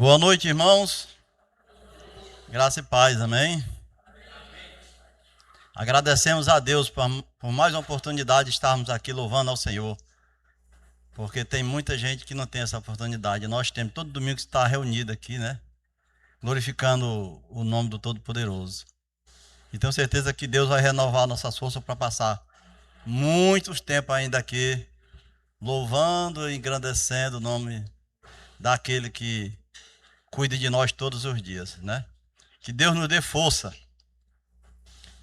Boa noite, irmãos. Graça e paz, amém? Agradecemos a Deus por mais uma oportunidade de estarmos aqui louvando ao Senhor, porque tem muita gente que não tem essa oportunidade. Nós temos todo domingo que estar reunido aqui, né? Glorificando o nome do Todo-Poderoso. E tenho certeza que Deus vai renovar nossas forças para passar muitos tempos ainda aqui, louvando e engrandecendo o nome daquele que cuida de nós todos os dias, né? Que Deus nos dê força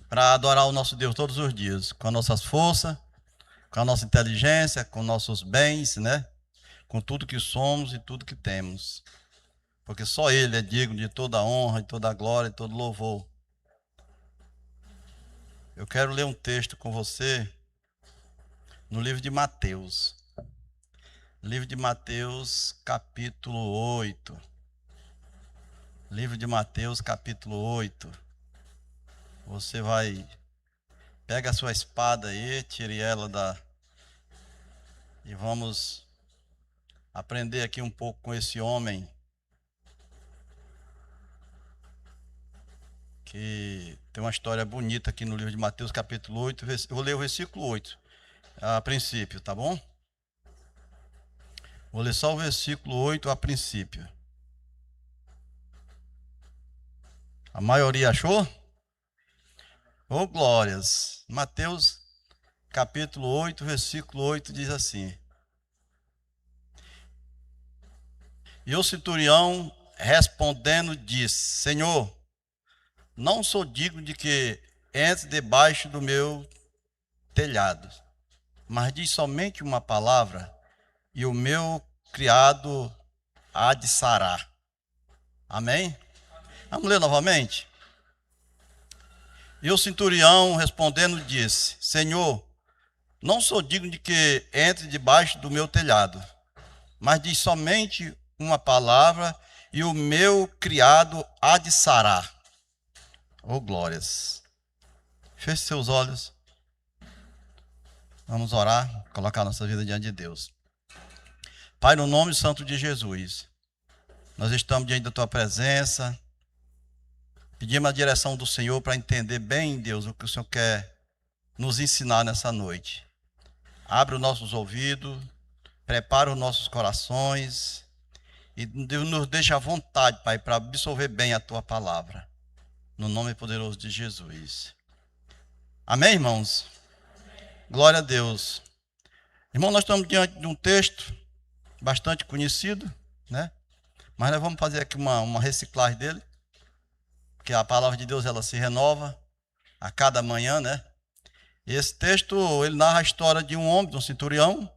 para adorar o nosso Deus todos os dias, com as nossas forças, com a nossa inteligência, com nossos bens, né? Com tudo que somos e tudo que temos. Porque só Ele é digno de toda a honra, de toda a glória, de todo louvor. Eu quero ler um texto com você no livro de Mateus. Livro de Mateus, capítulo 8. Livro de Mateus, capítulo 8. Você vai... Pega a sua espada aí, tire ela e vamos aprender aqui um pouco com esse homem que tem uma história bonita aqui no livro de Mateus, capítulo 8. Eu vou ler o versículo 8 a princípio, tá bom? Vou ler só o versículo 8 a princípio. A maioria achou? Oh, glórias! Mateus, capítulo 8, versículo 8 diz assim: E o centurião respondendo disse: Senhor, não sou digno de que entre debaixo do meu telhado, mas diz somente uma palavra e o meu criado há de sarar. Amém? Vamos ler novamente? E o centurião respondendo disse: Senhor, não sou digno de que entre debaixo do meu telhado, mas diz somente uma palavra e o meu criado há de sarar. Oh, glórias! Feche seus olhos. Vamos orar, colocar nossa vida diante de Deus. Pai, no nome santo de Jesus, nós estamos diante da Tua presença. Pedimos a direção do Senhor para entender bem, Deus, o que o Senhor quer nos ensinar nessa noite. Abre os nossos ouvidos, prepara os nossos corações e Deus nos deixa à vontade, Pai, para absorver bem a Tua palavra. No nome poderoso de Jesus. Amém, irmãos? Glória a Deus. Irmão, nós estamos diante de um texto bastante conhecido, né? Mas nós vamos fazer aqui uma reciclagem dele, porque a palavra de Deus ela se renova a cada manhã, né? E esse texto ele narra a história de um homem, de um centurião,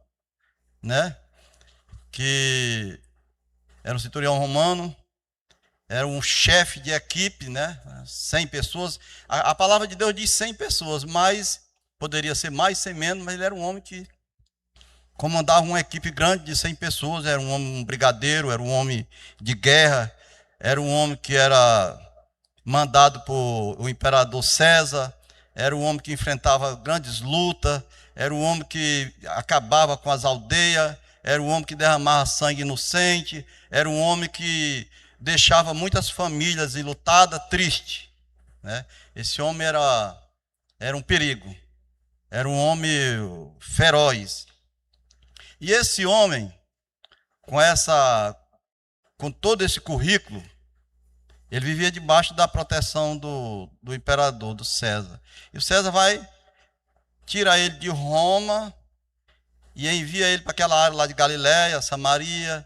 né? Que era um centurião romano, era um chefe de equipe, né? 100 pessoas. A palavra de Deus diz 100 pessoas, mas poderia ser mais, ser menos, mas ele era um homem que comandava uma equipe grande de 100 pessoas, era um homem brigadeiro, era um homem de guerra, era um homem que era mandado por o imperador César, era um homem que enfrentava grandes lutas, era um homem que acabava com as aldeias, era um homem que derramava sangue inocente, era um homem que deixava muitas famílias enlutadas, tristes, né? Esse homem era um perigo, era um homem feroz. E esse homem, com todo esse currículo, ele vivia debaixo da proteção do imperador, do César. E o César vai tirar ele de Roma e envia ele para aquela área lá de Galiléia, Samaria,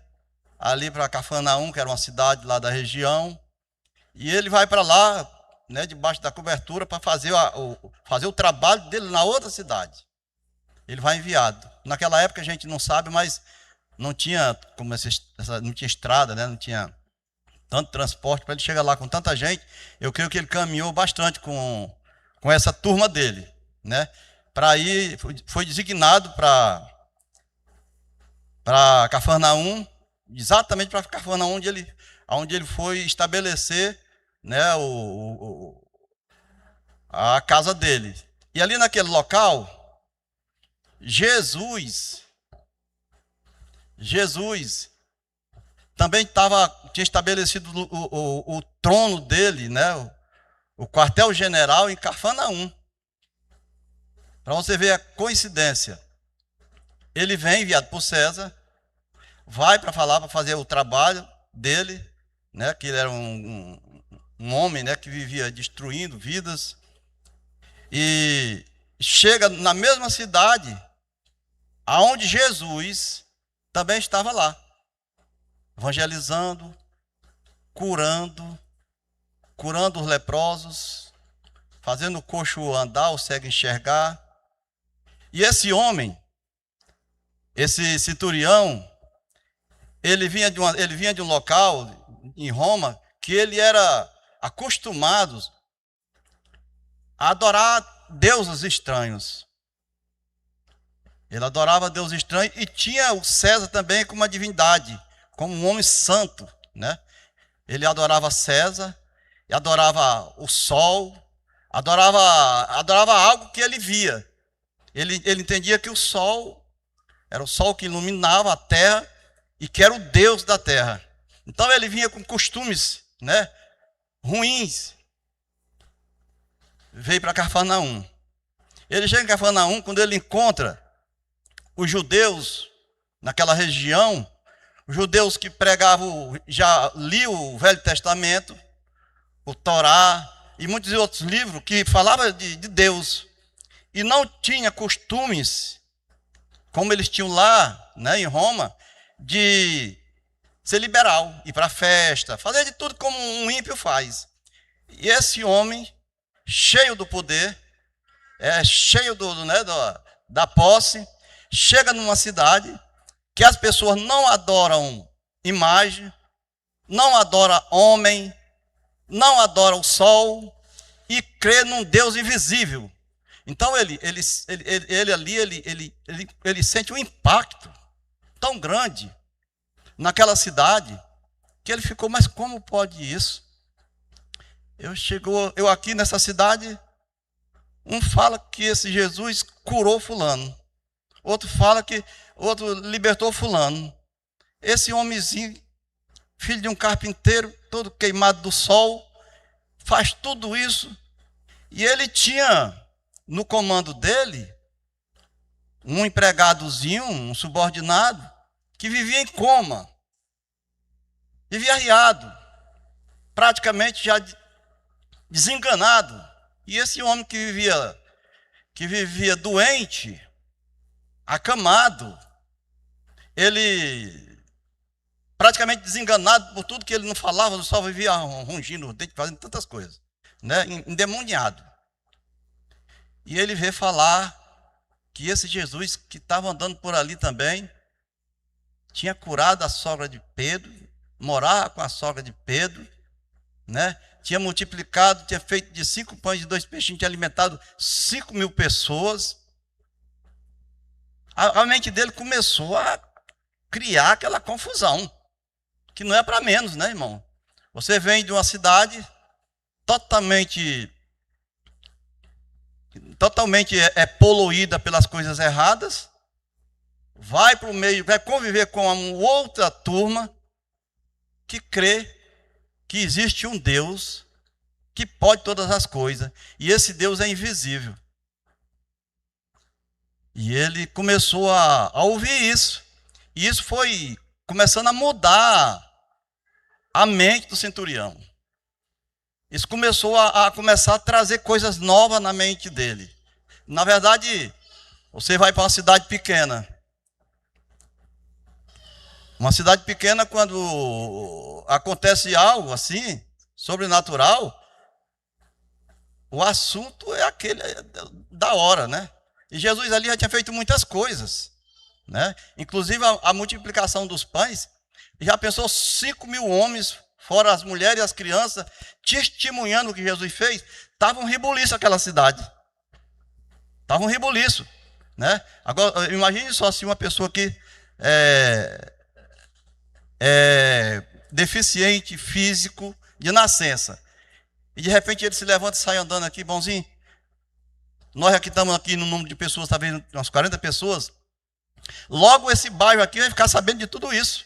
ali para Cafarnaum, que era uma cidade lá da região. E ele vai para lá, né, debaixo da cobertura, para fazer o trabalho dele na outra cidade. Ele vai enviado. Naquela época a gente não sabe, mas não tinha não tinha estrada, né? Não tinha tanto transporte para ele chegar lá com tanta gente. Eu creio que ele caminhou bastante com essa turma dele, né? Para ir, foi designado para Cafarnaum, exatamente para Cafarnaum, onde ele foi estabelecer, né, a casa dele. E ali naquele local, Jesus também tinha estabelecido o trono dele, né? O quartel-general em Cafarnaum. Para você ver a coincidência. Ele vem enviado por César, vai para falar, para fazer o trabalho dele, né? Que ele era um homem, né? Que vivia destruindo vidas. E chega na mesma cidade aonde Jesus também estava lá, evangelizando, curando os leprosos, fazendo o coxo andar, o cego enxergar. E esse homem, esse centurião, ele vinha de um local em Roma que ele era acostumado a adorar deuses estranhos. Ele adorava deuses estranhos e tinha o César também como uma divindade, como um homem santo, né? Ele adorava César, adorava o sol, adorava algo que ele via. Ele entendia que o sol era o sol que iluminava a terra e que era o Deus da terra. Então ele vinha com costumes, né, ruins. Veio para Cafarnaum. Ele chega em Cafarnaum, quando ele encontra os judeus naquela região, os judeus que pregavam, já liam o Velho Testamento, o Torá e muitos outros livros que falavam de Deus. E não tinha costumes, como eles tinham lá, né, em Roma, de ser liberal, ir para a festa, fazer de tudo como um ímpio faz. E esse homem, cheio do poder, cheio da posse, chega numa cidade que as pessoas não adoram imagem, não adoram homem, não adoram o sol e crê num Deus invisível. Então ele sente um impacto tão grande naquela cidade que ele ficou, mas como pode isso? Eu aqui nessa cidade, um fala que esse Jesus curou fulano, outro fala que outro libertou fulano. Esse homenzinho, filho de um carpinteiro, todo queimado do sol, faz tudo isso. E ele tinha no comando dele um empregadozinho, um subordinado, que vivia em coma, vivia arriado, praticamente já desenganado. E esse homem que vivia doente, acamado, ele praticamente desenganado por tudo que ele não falava, só vivia rungindo o dente, fazendo tantas coisas, né? Endemoniado. E ele veio falar que esse Jesus que estava andando por ali também tinha curado a sogra de Pedro, morava com a sogra de Pedro, né? Tinha multiplicado, tinha feito de 5 pães e 2 peixinhos, tinha alimentado 5.000 pessoas. A mente dele começou a criar aquela confusão, que não é para menos, né, irmão? Você vem de uma cidade totalmente poluída pelas coisas erradas, vai para o meio, vai conviver com uma outra turma que crê que existe um Deus que pode todas as coisas, e esse Deus é invisível. E ele começou a ouvir isso, e isso foi começando a mudar a mente do centurião. Isso começou a trazer coisas novas na mente dele. Na verdade, você vai para uma cidade pequena. Uma cidade pequena, quando acontece algo assim, sobrenatural, o assunto é aquele da hora, né? E Jesus ali já tinha feito muitas coisas, né? Inclusive a multiplicação dos pães. Já pensou 5.000 homens, fora as mulheres e as crianças, testemunhando o que Jesus fez? Estava um rebuliço aquela cidade. Estava um rebuliço, né? Agora, imagine só se uma pessoa que deficiente físico de nascença, e de repente ele se levanta e sai andando aqui, bonzinho. Nós aqui estamos aqui no número de pessoas, talvez umas 40 pessoas. Logo esse bairro aqui vai ficar sabendo de tudo isso.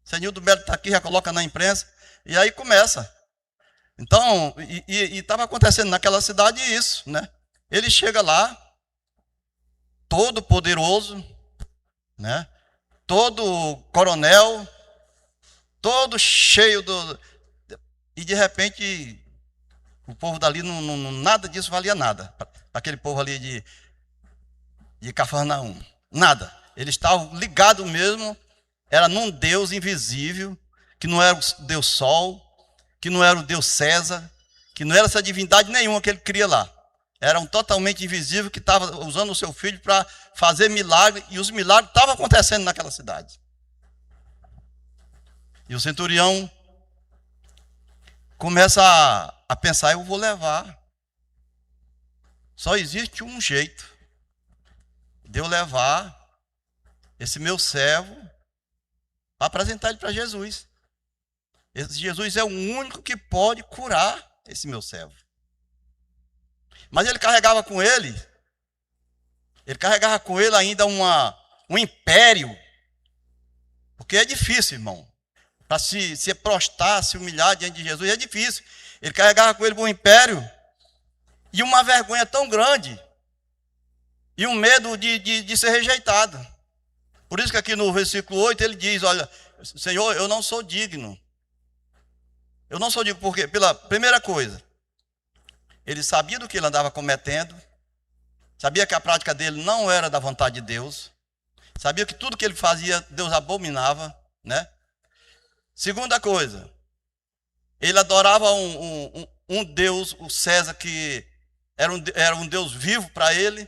Senildo Melo está aqui, já coloca na imprensa, e aí começa. Então, e estava acontecendo naquela cidade isso, né? Ele chega lá, todo poderoso, né? Todo coronel, todo cheio do... E de repente, o povo dali, nada disso valia nada. Para aquele povo ali de Cafarnaum. Nada. Eles estavam ligados mesmo, era num Deus invisível, que não era o Deus Sol, que não era o Deus César, que não era essa divindade nenhuma que ele cria lá. Era um totalmente invisível que estava usando o seu filho para fazer milagre, e os milagres estavam acontecendo naquela cidade. E o centurião começa a pensar, eu vou levar. Só existe um jeito de eu levar esse meu servo para apresentar ele para Jesus. Esse Jesus é o único que pode curar esse meu servo. Mas ele carregava com ele ainda um império. Porque é difícil, irmão. Para se prostrar, se humilhar diante de Jesus, é difícil. Ele carregava com ele um império e uma vergonha tão grande e um medo de ser rejeitado. Por isso que aqui no versículo 8 ele diz, olha, Senhor, eu não sou digno. Eu não sou digno porque, pela primeira coisa, ele sabia do que ele andava cometendo, sabia que a prática dele não era da vontade de Deus, sabia que tudo que ele fazia, Deus abominava, né? Segunda coisa, ele adorava um Deus, o César, que era um Deus vivo para ele,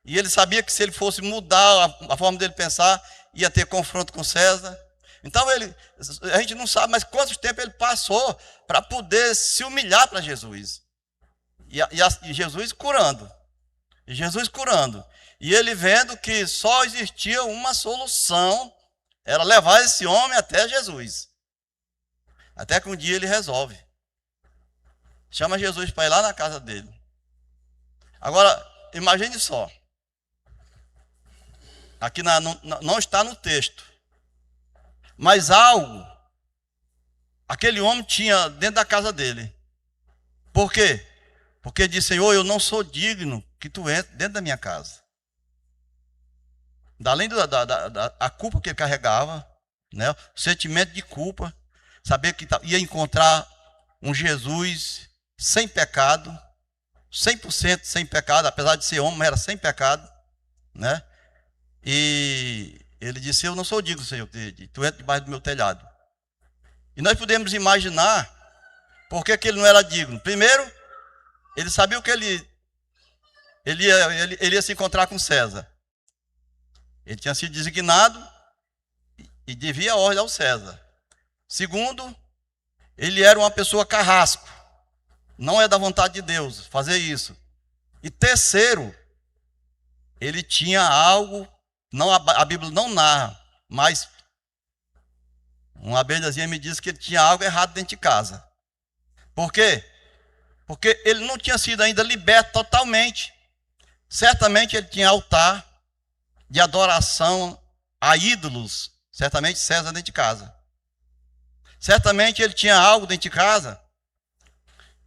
e ele sabia que se ele fosse mudar a forma dele pensar, ia ter confronto com César. Então a gente não sabe, mas quanto tempo ele passou para poder se humilhar para Jesus. E Jesus curando. E Jesus curando. E ele vendo que só existia uma solução, era levar esse homem até Jesus. Até que um dia ele resolve. Chama Jesus para ir lá na casa dele. Agora, imagine só. Aqui não está no texto. Mas algo, aquele homem tinha dentro da casa dele. Por quê? Porque disse, Senhor, eu não sou digno que tu entre dentro da minha casa. Além da culpa que ele carregava, né, o sentimento de culpa, saber que ia encontrar um Jesus sem pecado, 100% sem pecado, apesar de ser homem, mas era sem pecado, né? E ele disse, eu não sou digno, Senhor, tu entra debaixo do meu telhado. E nós podemos imaginar por que ele não era digno. Primeiro, ele sabia o que ele ia se encontrar com César. Ele tinha sido designado e devia a ordem ao César. Segundo, ele era uma pessoa carrasco. Não é da vontade de Deus fazer isso. E terceiro, ele tinha algo, não, a Bíblia não narra, mas uma abelhazinha me disse que ele tinha algo errado dentro de casa. Por quê? Porque ele não tinha sido ainda liberto totalmente. Certamente ele tinha altar de adoração a ídolos, certamente César dentro de casa. Certamente ele tinha algo dentro de casa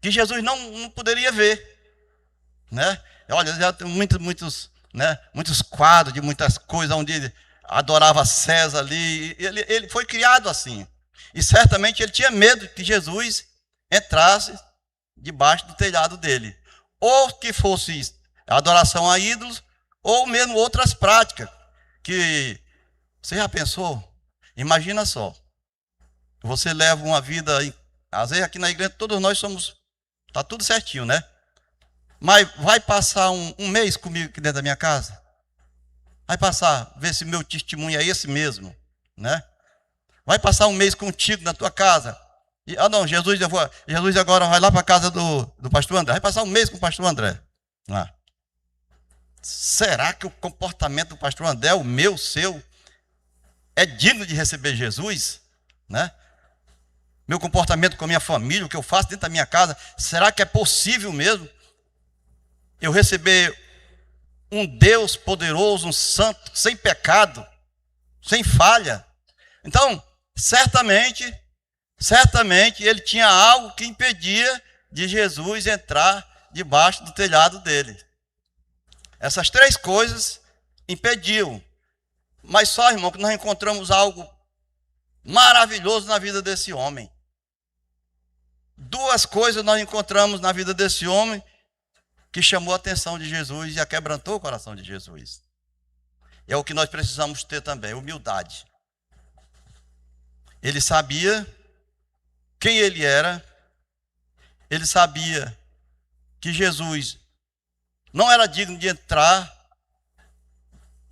que Jesus não poderia ver, né? Olha, já tem muitos quadros de muitas coisas onde ele adorava César ali. Ele foi criado assim. E certamente ele tinha medo que Jesus entrasse debaixo do telhado dele. Ou que fosse adoração a ídolos, ou mesmo outras práticas. Que você já pensou? Imagina só. Você leva uma vida, às vezes aqui na igreja todos nós somos, está tudo certinho, né? Mas vai passar um mês comigo aqui dentro da minha casa? Vai passar, ver se meu testemunho é esse mesmo, né? Vai passar um mês contigo na tua casa? E, não, Jesus agora vai lá para a casa do pastor André. Vai passar um mês com o pastor André. Lá. Será que o comportamento do pastor André, o meu, o seu, é digno de receber Jesus? Né? Meu comportamento com a minha família, o que eu faço dentro da minha casa, será que é possível mesmo eu receber um Deus poderoso, um santo, sem pecado, sem falha? Então, certamente ele tinha algo que impedia de Jesus entrar debaixo do telhado dele. Essas três coisas impediam. Mas só, irmão, que nós encontramos algo maravilhoso na vida desse homem. Duas coisas nós encontramos na vida desse homem que chamou a atenção de Jesus e aquebrantou o coração de Jesus. É o que nós precisamos ter também, humildade. Ele sabia quem ele era, ele sabia que Jesus não era digno de entrar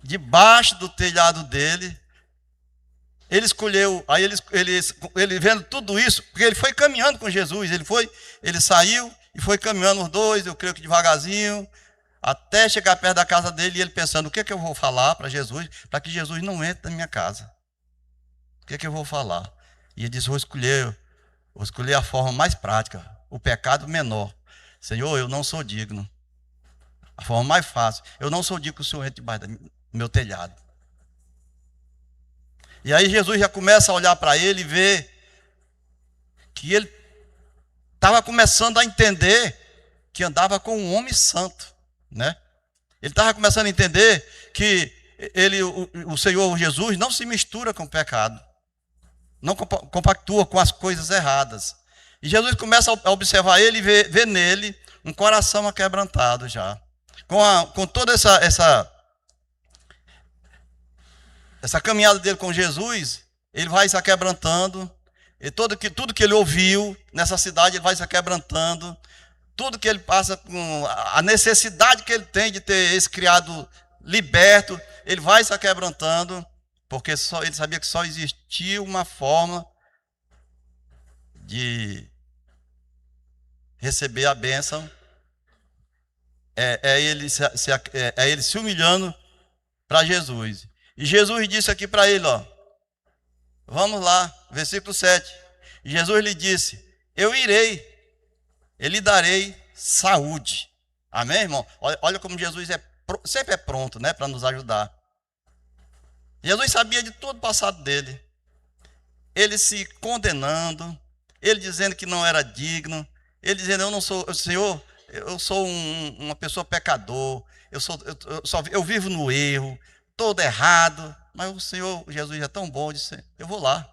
debaixo do telhado dele. Ele escolheu, aí ele vendo tudo isso, porque ele foi caminhando com Jesus, ele saiu e foi caminhando os dois, eu creio que devagarzinho, até chegar perto da casa dele, e ele pensando, o que é que eu vou falar para Jesus, para que Jesus não entre na minha casa? O que é que eu vou falar? E ele disse, vou escolher a forma mais prática, o pecado menor. Senhor, eu não sou digno. A forma mais fácil, eu não sou digno que o Senhor entre debaixo do meu telhado. E aí Jesus já começa a olhar para ele e ver que ele estava começando a entender que andava com um homem santo, né? Ele estava começando a entender que o Senhor Jesus não se mistura com o pecado, não compactua com as coisas erradas. E Jesus começa a observar ele e ver nele um coração aquebrantado já. Com toda essa caminhada dele com Jesus, ele vai se aquebrantando, e tudo que ele ouviu nessa cidade, ele vai se aquebrantando, tudo que ele passa, com a necessidade que ele tem de ter esse criado liberto, ele vai se aquebrantando, porque ele sabia que só existia uma forma de receber a bênção, é ele se humilhando para Jesus. E Jesus disse aqui para ele, ó, vamos lá, versículo 7. E Jesus lhe disse, eu irei, eu lhe darei saúde. Amém, irmão? Olha como Jesus sempre é pronto, né, para nos ajudar. Jesus sabia de todo o passado dele. Ele se condenando, ele dizendo que não era digno, ele dizendo, eu não sou, Senhor, eu sou uma pessoa pecador, eu vivo no erro, todo errado, mas o Senhor Jesus é tão bom, disse, eu vou lá.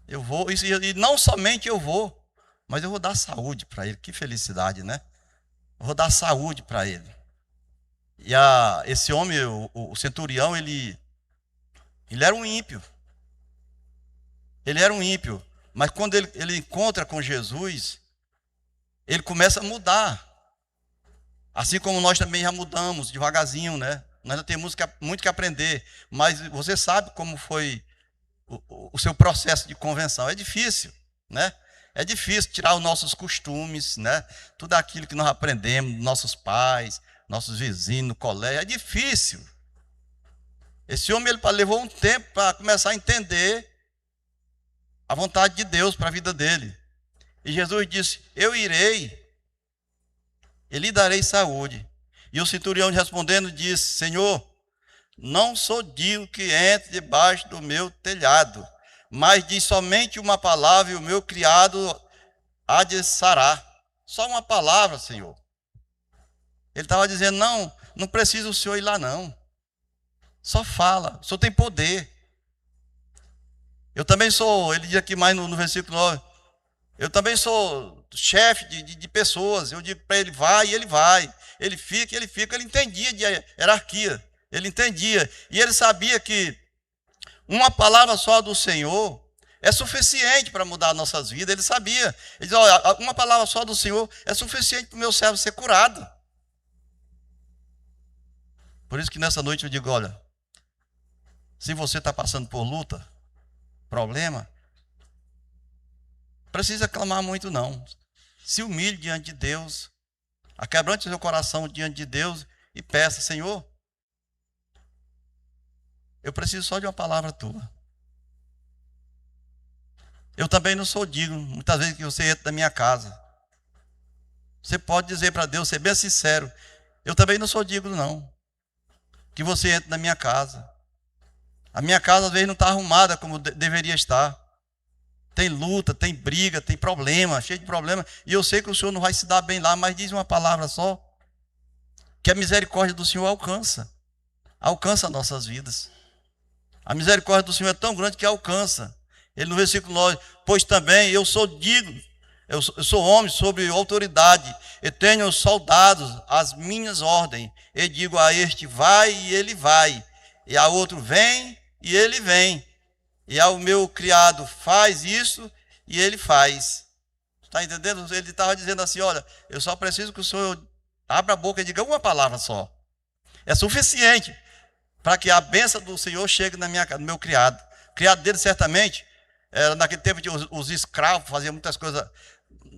Eu vou, e não somente eu vou, mas eu vou dar saúde para ele. Que felicidade, né? Eu vou dar saúde para ele. E esse homem, o centurião, ele era um ímpio. Ele era um ímpio, mas quando ele encontra com Jesus, ele começa a mudar. Assim como nós também já mudamos devagarzinho, né? Nós ainda temos muito que aprender. Mas você sabe como foi o seu processo de convenção. É difícil, né? É difícil tirar os nossos costumes, né? Tudo aquilo que nós aprendemos, nossos pais, nossos vizinhos, no colégio. É difícil. Esse homem ele levou um tempo para começar a entender a vontade de Deus para a vida dele. E Jesus disse, eu irei, e lhe darei saúde. E o centurião respondendo disse, Senhor, não sou digno que entre debaixo do meu telhado, mas diz somente uma palavra e o meu criado há de sarar. Só uma palavra, Senhor. Ele estava dizendo, não precisa o Senhor ir lá não. Só fala, o Senhor tem poder. Eu também sou, ele diz aqui mais no versículo 9, eu também sou chefe de pessoas. Eu digo para ele, vai, e ele vai. Ele fica, ele entendia de hierarquia. Ele entendia. E ele sabia que uma palavra só do Senhor é suficiente para mudar nossas vidas. Ele sabia. Ele diz, olha, uma palavra só do Senhor é suficiente para o meu servo ser curado. Por isso que nessa noite eu digo, olha, se você está passando por luta, problema, precisa clamar muito não. Se humilhe diante de Deus, aquebrante o seu coração diante de Deus e peça, Senhor, eu preciso só de uma palavra tua. Eu também não sou digno, muitas vezes que você entra na minha casa. Você pode dizer para Deus, ser bem sincero, eu também não sou digno não, que você entre na minha casa. A minha casa às vezes não está arrumada como deveria estar. Tem luta, tem briga, tem problema, cheio de problema. E eu sei que o Senhor não vai se dar bem lá, mas diz uma palavra só, que a misericórdia do Senhor alcança nossas vidas. A misericórdia do Senhor é tão grande que alcança. Ele no versículo 9, pois também eu sou digno, eu sou homem sobre autoridade, e tenho soldados às minhas ordens, e digo a este vai e ele vai, e a outro vem e ele vem, e ao meu criado faz isso e ele faz. Está entendendo? Ele estava dizendo assim, olha, eu só preciso que o Senhor abra a boca e diga uma palavra só. É suficiente para que a bênção do Senhor chegue na minha casa, no meu criado. O criado dele certamente, naquele tempo os escravos faziam muitas coisas.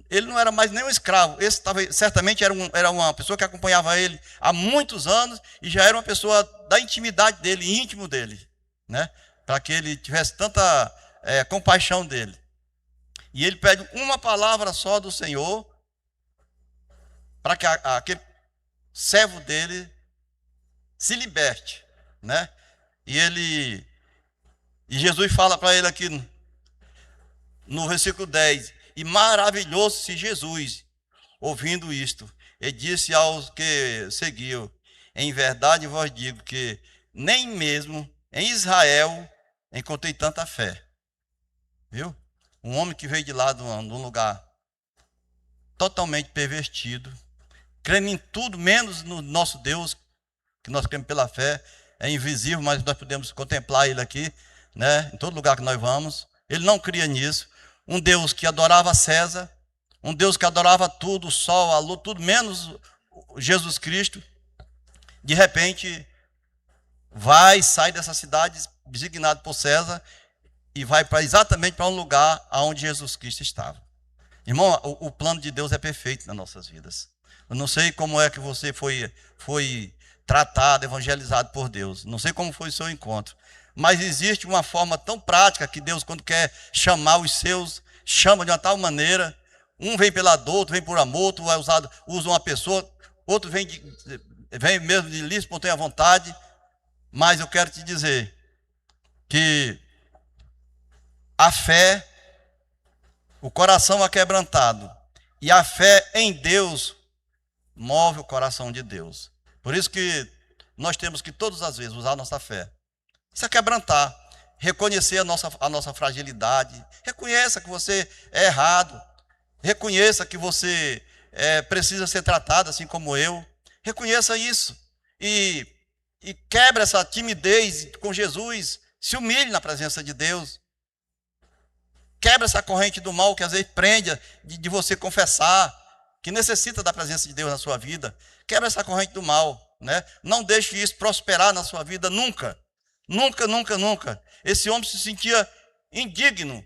Ele não era mais nem um escravo. Esse certamente era uma pessoa que acompanhava ele há muitos anos e já era uma pessoa da intimidade dele, íntimo dele, né? Para que ele tivesse tanta compaixão dele. E ele pede uma palavra só do Senhor para que aquele servo dele se liberte, né? E Jesus fala para ele aqui no versículo 10, e maravilhou-se Jesus, ouvindo isto, e disse aos que seguiam, em verdade vos digo que nem mesmo em Israel encontrei tanta fé. Viu? Um homem que veio de lá de um lugar totalmente pervertido, crendo em tudo, menos no nosso Deus, que nós cremos pela fé, é invisível, mas nós podemos contemplar ele aqui, né? Em todo lugar que nós vamos. Ele não cria nisso. Um Deus que adorava César, um Deus que adorava tudo, o sol, a lua, tudo menos Jesus Cristo. De repente, sai dessa cidade designado por César e vai exatamente para um lugar onde Jesus Cristo estava. Irmão, o plano de Deus é perfeito nas nossas vidas. Eu não sei como é que você foi tratado, evangelizado por Deus. Não sei como foi o seu encontro. Mas existe uma forma tão prática que Deus, quando quer chamar os seus, chama de uma tal maneira. Um vem pela dor, outro vem por amor, outro usa uma pessoa, outro vem mesmo de livre, espontânea vontade. Mas eu quero te dizer que a fé, o coração aquebrantado e a fé em Deus move o coração de Deus. Por isso que nós temos que todas as vezes usar a nossa fé. Se quebrantar, reconhecer a nossa fragilidade, reconheça que você é errado, reconheça que você precisa ser tratado assim como eu, reconheça isso e quebre essa timidez com Jesus, se humilhe na presença de Deus, quebre essa corrente do mal que às vezes prende de você confessar que necessita da presença de Deus na sua vida, quebre essa corrente do mal, né? Não deixe isso prosperar na sua vida nunca. Nunca, nunca, nunca. Esse homem se sentia indigno.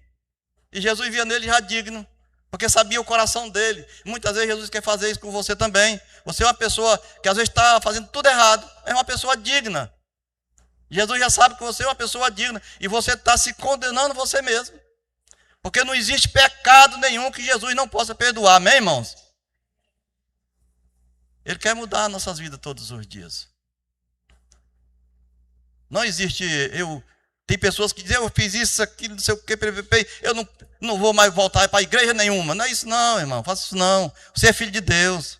E Jesus via nele já digno, porque sabia o coração dele. Muitas vezes Jesus quer fazer isso com você também. Você é uma pessoa que às vezes está fazendo tudo errado. É uma pessoa digna. Jesus já sabe que você é uma pessoa digna. E você está se condenando você mesmo. Porque não existe pecado nenhum que Jesus não possa perdoar. Amém, irmãos? Ele quer mudar nossas vidas todos os dias. Não existe, tem pessoas que dizem, eu fiz isso, aquilo, não sei o que, eu não vou mais voltar para a igreja nenhuma. Não é isso não, irmão, faça isso não. Você é filho de Deus.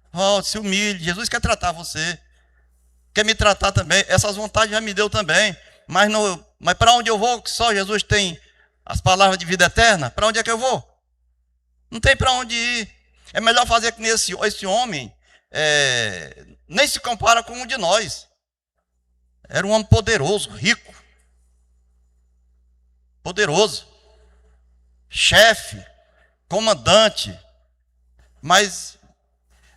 Volte, se humilhe. Jesus quer tratar você. Quer me tratar também. Essas vontades já me deu também. Mas para onde eu vou, que só Jesus tem as palavras de vida eterna? Para onde é que eu vou? Não tem para onde ir. É melhor fazer que esse homem nem se compara com um de nós. Era um homem poderoso, rico, poderoso, chefe, comandante, mas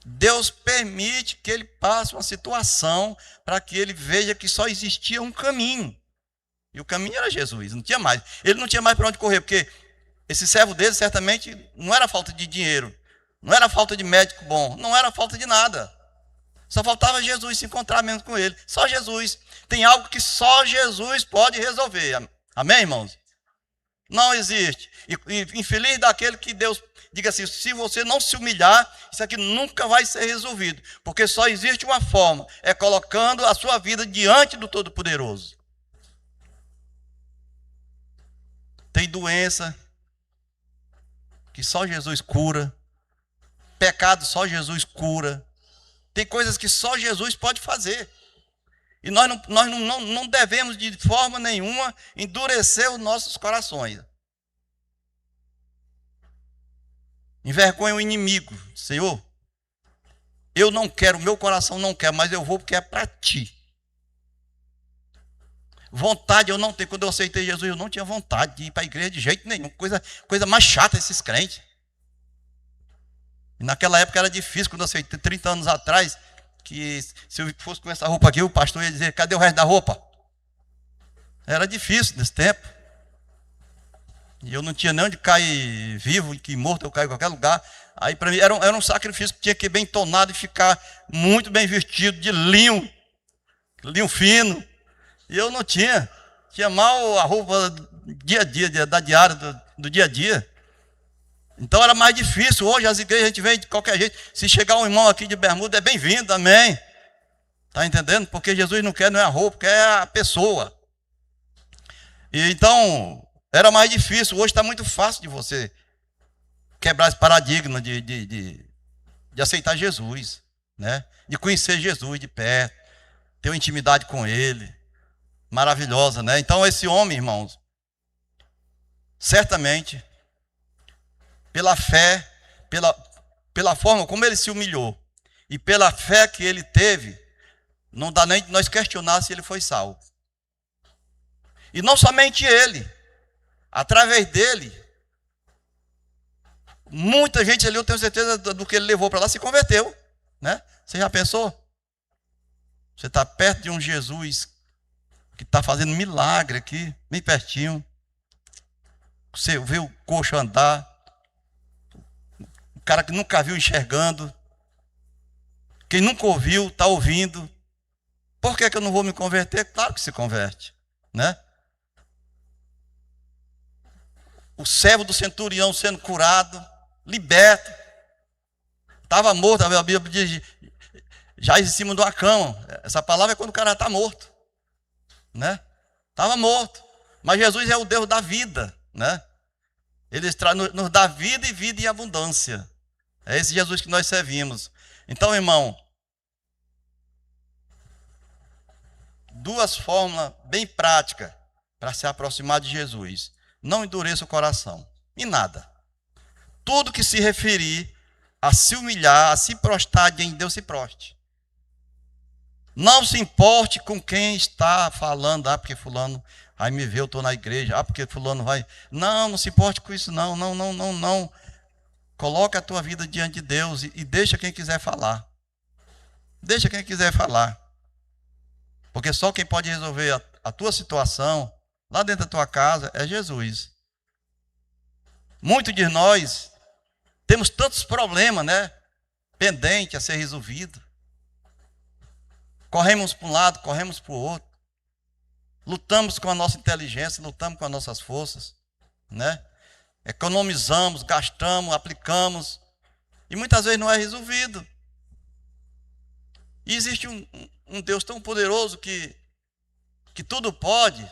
Deus permite que ele passe uma situação para que ele veja que só existia um caminho, e o caminho era Jesus, não tinha mais. Ele não tinha mais para onde correr, porque esse servo dele certamente não era falta de dinheiro, não era falta de médico bom, não era falta de nada. Só faltava Jesus se encontrar mesmo com ele. Só Jesus. Tem algo que só Jesus pode resolver. Amém, irmãos? Não existe. E infeliz daquele que Deus diga assim, se você não se humilhar, isso aqui nunca vai ser resolvido. Porque só existe uma forma, é colocando a sua vida diante do Todo-Poderoso. Tem doença que só Jesus cura. Pecado só Jesus cura. Tem coisas que só Jesus pode fazer. E nós não devemos de forma nenhuma endurecer os nossos corações. Envergonha o inimigo. Senhor, eu não quero, meu coração não quer, mas eu vou porque é para ti. Vontade eu não tenho. Quando eu aceitei Jesus, eu não tinha vontade de ir para a igreja de jeito nenhum. Coisa mais chata esses crentes. E naquela época era difícil, quando eu aceitei 30 anos atrás, que se eu fosse com essa roupa aqui, o pastor ia dizer, cadê o resto da roupa? Era difícil nesse tempo. E eu não tinha nem onde cair vivo, que morto eu caio em qualquer lugar. Aí para mim era um sacrifício que tinha que ir bem tonado e ficar muito bem vestido de linho fino. E eu não tinha. Tinha mal a roupa dia a dia, da diária, do dia a dia. Então era mais difícil. Hoje as igrejas a gente vem de qualquer jeito. Se chegar um irmão aqui de bermuda, é bem-vindo, amém. Está entendendo? Porque Jesus não quer, não é a roupa, quer a pessoa. E então, era mais difícil. Hoje está muito fácil de você quebrar esse paradigma de aceitar Jesus, né? De conhecer Jesus de perto, ter uma intimidade com Ele. Maravilhosa, né? Então esse homem, irmãos, certamente, pela fé, pela forma como ele se humilhou e pela fé que ele teve, não dá nem de nós questionar se ele foi salvo. E não somente ele, através dele, muita gente ali, eu tenho certeza do que ele levou para lá, se converteu, né? Você já pensou? Você está perto de um Jesus que está fazendo milagre aqui, bem pertinho. Você vê o coxo andar, o cara que nunca viu enxergando, quem nunca ouviu, está ouvindo. Por que eu não vou me converter? Claro que se converte, né? O servo do centurião sendo curado, liberto, estava morto, a Bíblia diz, já em cima de uma cama. Essa palavra é quando o cara está morto, né? Estava morto, mas Jesus é o Deus da vida, né? Ele nos dá vida e vida em abundância. É esse Jesus que nós servimos. Então, irmão, duas fórmulas bem práticas para se aproximar de Jesus. Não endureça o coração em nada. Tudo que se referir a se humilhar, a se prostrar diante de Deus, se proste. Não se importe com quem está falando, porque fulano vai me ver, eu estou na igreja, porque fulano vai... Não se importe com isso, não. Coloca a tua vida diante de Deus e deixa quem quiser falar. Deixa quem quiser falar. Porque só quem pode resolver a tua situação, lá dentro da tua casa, é Jesus. Muitos de nós temos tantos problemas, né? Pendente a ser resolvido. Corremos para um lado, corremos para o outro. Lutamos com a nossa inteligência, lutamos com as nossas forças, né? Economizamos, gastamos, aplicamos. E muitas vezes não é resolvido. E existe um Deus tão poderoso que tudo pode,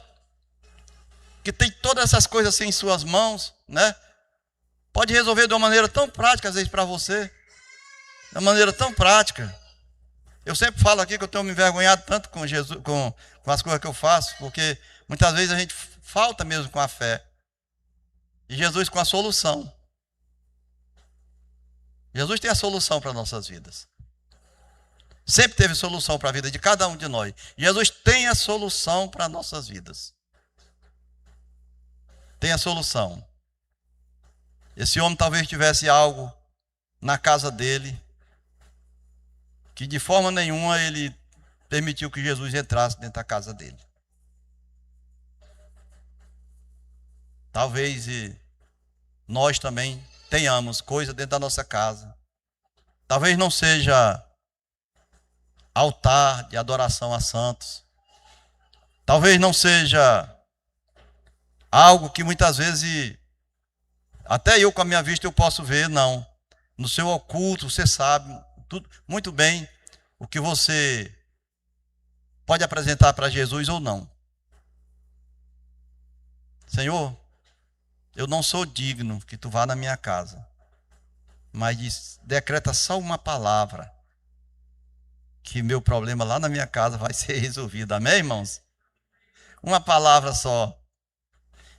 que tem todas essas coisas assim em suas mãos, né? Pode resolver de uma maneira tão prática, às vezes, para você. De uma maneira tão prática. Eu sempre falo aqui que eu tenho me envergonhado tanto com Jesus, com as coisas que eu faço, porque muitas vezes a gente falta mesmo com a fé. E Jesus com a solução. Jesus tem a solução para nossas vidas. Sempre teve solução para a vida de cada um de nós. Jesus tem a solução para nossas vidas. Tem a solução. Esse homem talvez tivesse algo na casa dele que de forma nenhuma ele permitiu que Jesus entrasse dentro da casa dele. Talvez nós também tenhamos coisa dentro da nossa casa. Talvez não seja altar de adoração a santos. Talvez não seja algo que muitas vezes, até eu com a minha vista eu posso ver, não. No seu oculto você sabe tudo, muito bem o que você pode apresentar para Jesus ou não. Senhor, eu não sou digno que tu vá na minha casa. Mas decreta só uma palavra, que meu problema lá na minha casa vai ser resolvido. Amém, irmãos? Uma palavra só.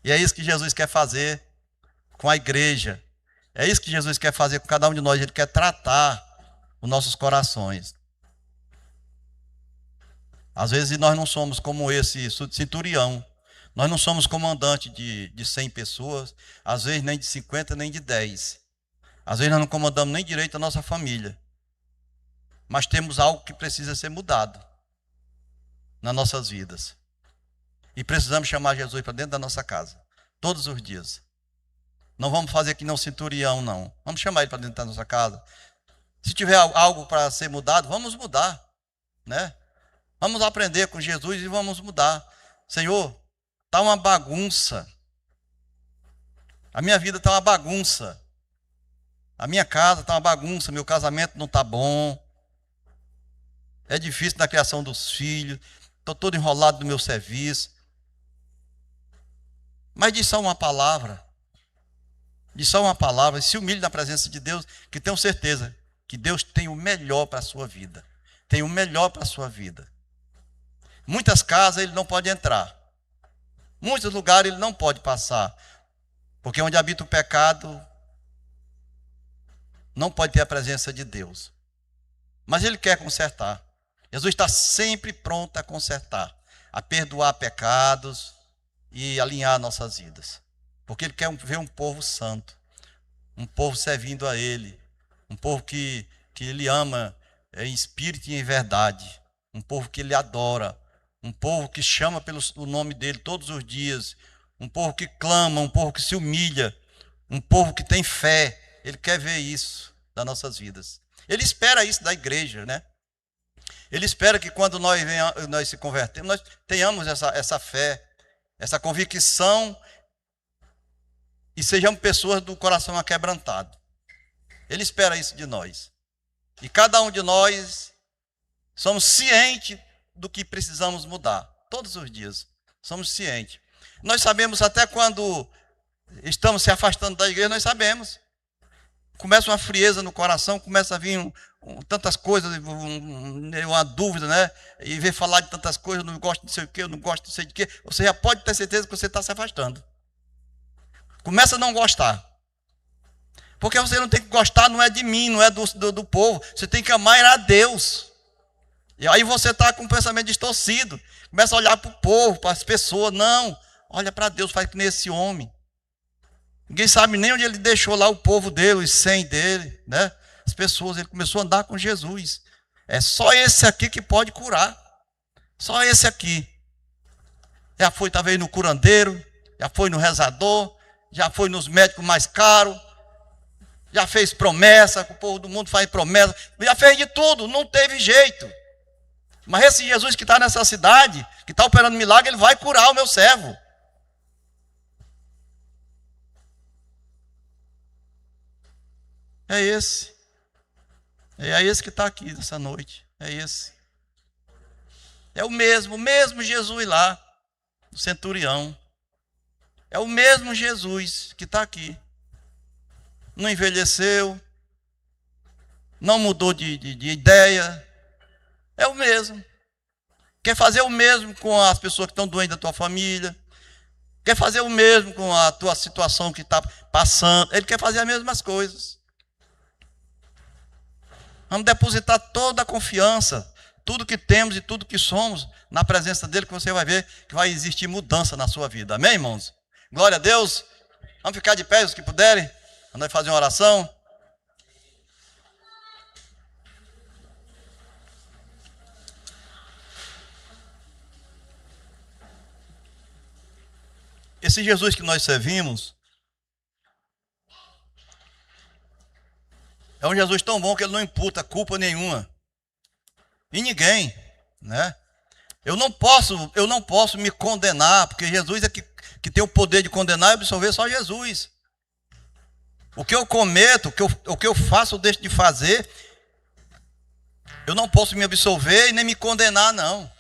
E é isso que Jesus quer fazer com a igreja. É isso que Jesus quer fazer com cada um de nós. Ele quer tratar os nossos corações. Às vezes nós não somos como esse centurião. Nós não somos comandante de 100 pessoas. Às vezes nem de 50, nem de 10. Às vezes nós não comandamos nem direito a nossa família. Mas temos algo que precisa ser mudado nas nossas vidas. E precisamos chamar Jesus para dentro da nossa casa. Todos os dias. Não vamos fazer que não centurião, não. Vamos chamar ele para dentro da nossa casa. Se tiver algo para ser mudado, vamos mudar, né? Vamos aprender com Jesus e vamos mudar. Senhor, está uma bagunça. A minha vida está uma bagunça. A minha casa está uma bagunça. Meu casamento não está bom. É difícil na criação dos filhos. Estou todo enrolado no meu serviço. Mas diz só uma palavra. Diz só uma palavra. E se humilhe na presença de Deus, que tenho certeza que Deus tem o melhor para a sua vida. Tem o melhor para a sua vida. Muitas casas ele não pode entrar. Muitos lugares ele não pode passar. Porque onde habita o pecado, não pode ter a presença de Deus. Mas ele quer consertar. Jesus está sempre pronto a consertar, a perdoar pecados e alinhar nossas vidas. Porque ele quer ver um povo santo, um povo servindo a ele, um povo que ele ama em espírito e em verdade, um povo que ele adora, um povo que chama pelo nome dele todos os dias, um povo que clama, um povo que se humilha, um povo que tem fé. Ele quer ver isso das nossas vidas. Ele espera isso da igreja, né? Ele espera que quando nós se convertemos, nós tenhamos essa fé, essa convicção e sejamos pessoas do coração aquebrantado. Ele espera isso de nós. E cada um de nós somos cientes do que precisamos mudar. Todos os dias somos cientes. Nós sabemos até quando estamos se afastando da igreja, nós sabemos. Começa uma frieza no coração, começa a vir tantas coisas, uma dúvida, né? E ver falar de tantas coisas, eu não gosto de sei o quê, eu não gosto de sei de quê. Você já pode ter certeza que você está se afastando. Começa a não gostar. Porque você não tem que gostar, não é de mim, não é do povo. Você tem que amar a Deus. E aí você está com um pensamento distorcido. Começa a olhar para o povo, para as pessoas. Não, olha para Deus, faz que nem esse homem. Ninguém sabe nem onde ele deixou lá o povo dele, os 100 dele, né? As pessoas, ele começou a andar com Jesus. É só esse aqui que pode curar. Só esse aqui. Já foi talvez no curandeiro, já foi no rezador, já foi nos médicos mais caros, já fez promessa, o povo do mundo faz promessa, já fez de tudo, não teve jeito. Mas esse Jesus que está nessa cidade, que está operando milagre, ele vai curar o meu servo. É esse. É esse que está aqui nessa noite. É esse. É o mesmo Jesus lá, o centurião. É o mesmo Jesus que está aqui. Não envelheceu, não mudou de ideia. É o mesmo. Quer fazer o mesmo com as pessoas que estão doentes da tua família. Quer fazer o mesmo com a tua situação que está passando. Ele quer fazer as mesmas coisas. Vamos depositar toda a confiança, tudo que temos e tudo que somos, na presença dele, que você vai ver que vai existir mudança na sua vida. Amém, irmãos? Glória a Deus. Vamos ficar de pé, os que puderem. Vamos fazer uma oração. Esse Jesus que nós servimos é um Jesus tão bom que ele não imputa culpa nenhuma em ninguém, né? Eu não posso me condenar, porque Jesus é que tem o poder de condenar e absolver só Jesus. O que eu cometo, o que eu faço ou deixo de fazer, eu não posso me absolver e nem me condenar, não.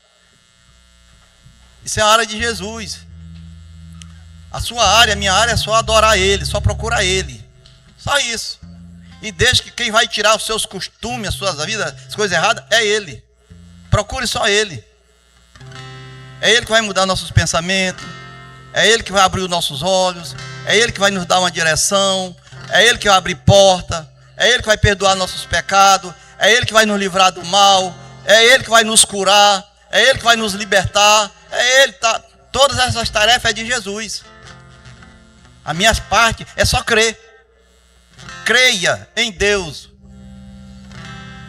Isso é a área de Jesus. A sua área, a minha área é só adorar Ele, só procurar Ele. Só isso. E deixe que quem vai tirar os seus costumes, as suas vidas, as coisas erradas, é Ele. Procure só Ele. É Ele que vai mudar nossos pensamentos. É Ele que vai abrir os nossos olhos. É Ele que vai nos dar uma direção. É Ele que vai abrir porta. É Ele que vai perdoar nossos pecados. É Ele que vai nos livrar do mal. É Ele que vai nos curar. É Ele que vai nos libertar. É Ele, tá? Todas essas tarefas é de Jesus. A minha parte é só crer. Creia em Deus.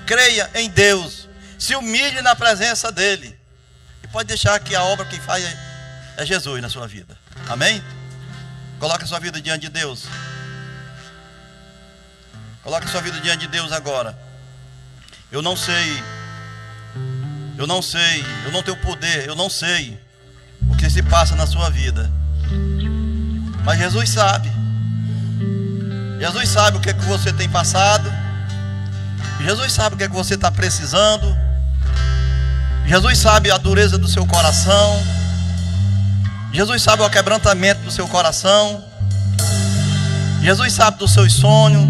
Creia em Deus. Se humilhe na presença dEle. E pode deixar que a obra quem faz é Jesus na sua vida. Amém? Coloque a sua vida diante de Deus. Coloque a sua vida diante de Deus agora. Eu não sei. Eu não tenho poder, eu não sei o que se passa na sua vida. Mas Jesus sabe. Jesus sabe o que é que você tem passado. Jesus sabe o que é que você está precisando. Jesus sabe a dureza do seu coração. Jesus sabe o quebrantamento do seu coração. Jesus sabe dos seus sonhos,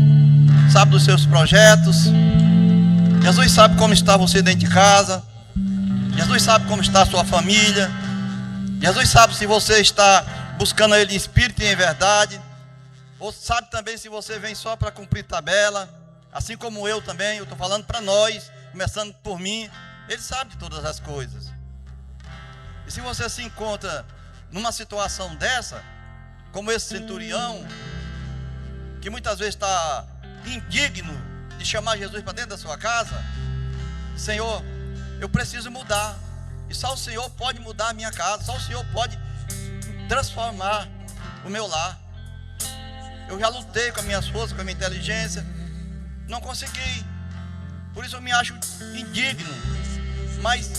sabe dos seus projetos. Jesus sabe como está você dentro de casa. Jesus sabe como está a sua família. Jesus sabe se você está buscando Ele em espírito e em verdade. Ou sabe também se você vem só para cumprir tabela. Assim como eu também, eu estou falando para nós, começando por mim. Ele sabe de todas as coisas. E se você se encontra numa situação dessa, como esse centurião, que muitas vezes está indigno de chamar Jesus para dentro da sua casa, Senhor, eu preciso mudar. E só o Senhor pode mudar a minha casa. Só o Senhor pode transformar o meu lar. Eu já lutei com as minhas forças, com a minha inteligência. Não consegui. Por isso eu me acho indigno. Mas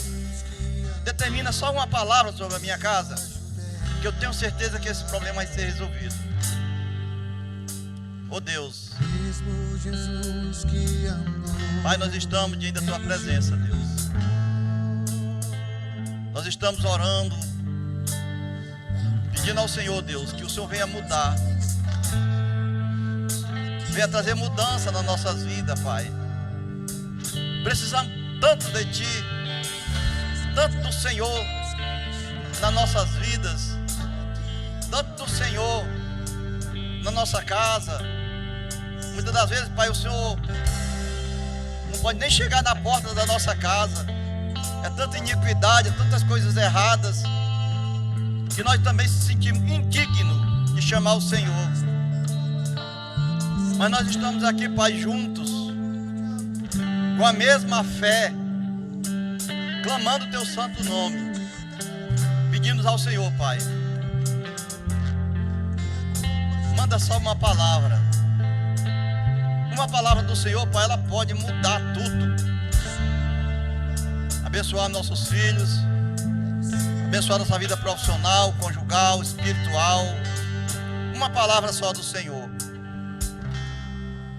determina só uma palavra sobre a minha casa, que eu tenho certeza que esse problema vai ser resolvido. Oh Deus, Pai, nós estamos diante da Tua presença, Deus. Nós estamos orando, pedindo ao Senhor, Deus, que o Senhor venha mudar, venha trazer mudança nas nossas vidas, Pai. Precisamos tanto de Ti, tanto do Senhor nas nossas vidas, tanto do Senhor na nossa casa. Muitas das vezes, Pai, o Senhor não pode nem chegar na porta da nossa casa. É tanta iniquidade, é tantas coisas erradas, que nós também se sentimos indignos de chamar o Senhor. Mas nós estamos aqui, Pai, juntos, com a mesma fé, clamando o Teu santo nome, pedindo ao Senhor, Pai, manda só uma palavra. Uma palavra do Senhor, Pai, ela pode mudar tudo. Abençoar nossos filhos, abençoar nossa vida profissional, conjugal, espiritual. Uma palavra só do Senhor.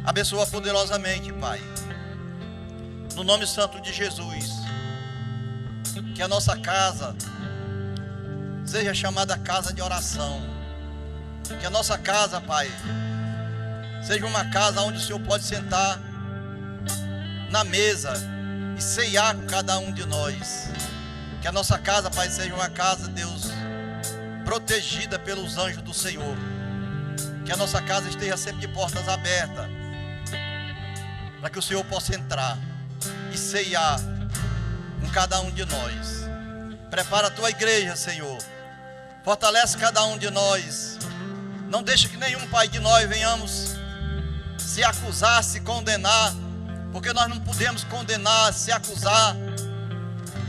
Abençoa poderosamente, Pai. No nome santo de Jesus. Que a nossa casa seja chamada casa de oração. Que a nossa casa, Pai, seja uma casa onde o Senhor pode sentar na mesa e ceiar com cada um de nós. Que a nossa casa, Pai, seja uma casa, Deus, protegida pelos anjos do Senhor. Que a nossa casa esteja sempre de portas abertas, para que o Senhor possa entrar e ceiar com cada um de nós. Prepara a Tua igreja, Senhor. Fortalece cada um de nós. Não deixe que nenhum, Pai, de nós venhamos se acusar, se condenar, porque nós não podemos condenar, se acusar.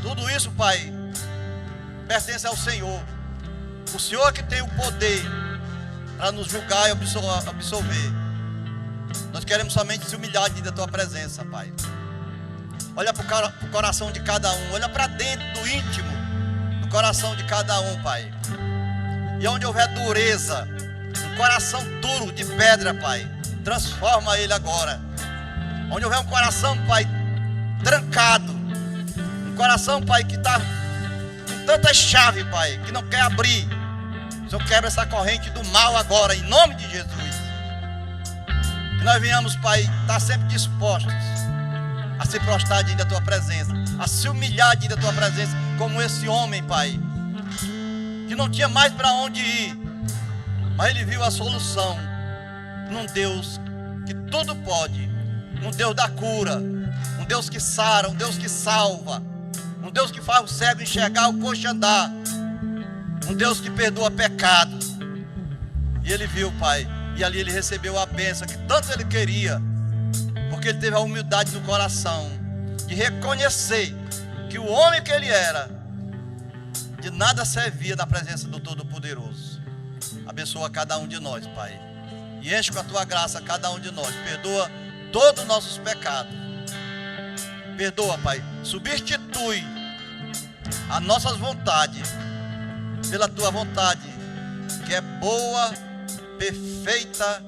Tudo isso, Pai, pertence ao Senhor. O Senhor que tem o poder para nos julgar e absolver. Nós queremos somente se humilhar diante da Tua presença, Pai. Olha para o coração de cada um, olha para dentro do íntimo do coração de cada um, Pai. E onde houver dureza, um coração duro de pedra, Pai, transforma ele agora. Onde houver um coração, Pai, trancado, um coração, Pai, que está com tanta chave, Pai, que não quer abrir, O Senhor quebra essa corrente do mal agora, em nome de Jesus. Que nós venhamos, Pai, estar sempre dispostos a se prostrar diante da Tua presença, a se humilhar diante da Tua presença, como esse homem, Pai, que não tinha mais para onde ir, mas ele viu a solução num Deus que tudo pode, um Deus da cura, um Deus que sara, um Deus que salva, um Deus que faz o cego enxergar, o coxo andar, um Deus que perdoa pecados. E ele viu, Pai, e ali ele recebeu a bênção que tanto ele queria, porque ele teve a humildade no coração de reconhecer que o homem que ele era, de nada servia na presença do Todo-Poderoso. Abençoa cada um de nós, Pai, e enche com a Tua graça cada um de nós. Perdoa todos os nossos pecados. Perdoa, Pai, substitui as nossas vontades pela Tua vontade, que é boa, perfeita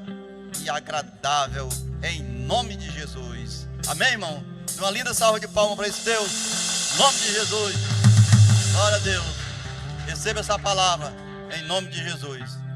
e agradável, em nome de Jesus. Amém, irmão? Uma linda salva de palmas para esse Deus, em nome de Jesus. Glória a Deus. Receba essa palavra em nome de Jesus.